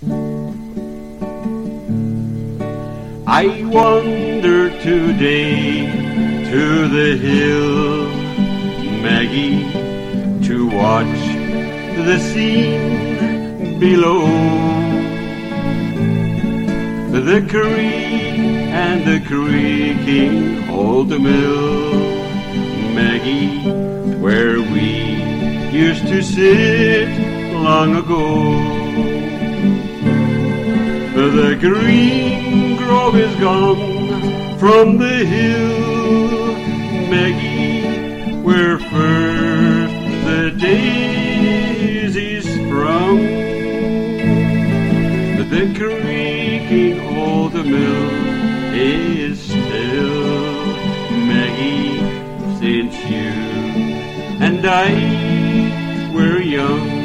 I wander today to the hill, Maggie, to watch the scene below. The creek and the creaking old mill, Maggie, where we used to sit long ago. The green grove is gone from the hill, Maggie, where first the daisies sprung. The creaking old mill is still, Maggie, since you and I were young.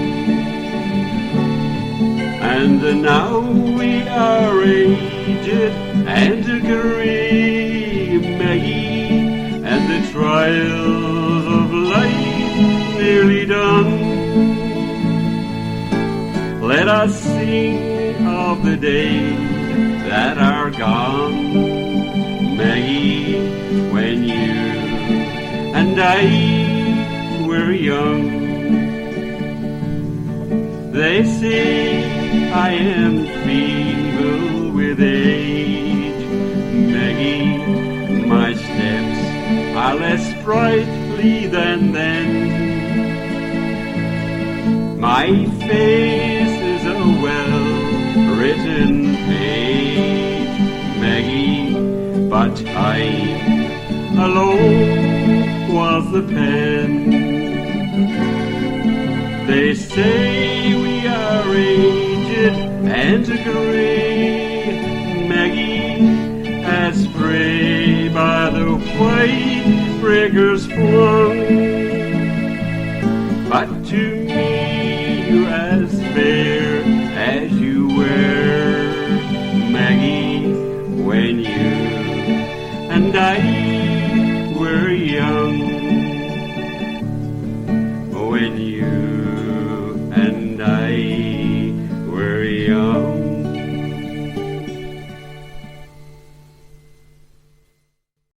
And now we are aged and gray, Maggie, and the trials of life nearly done. Let us sing of the days that are gone, Maggie, when you and I were young. They say I am feeble with age, Maggie, my steps are less sprightly than then. My face is a well-written page, Maggie, but time alone was the pen. They say we are aged and gray, Maggie, as spray by the white breakers flung. But to me you as fair as you were, Maggie, when you and I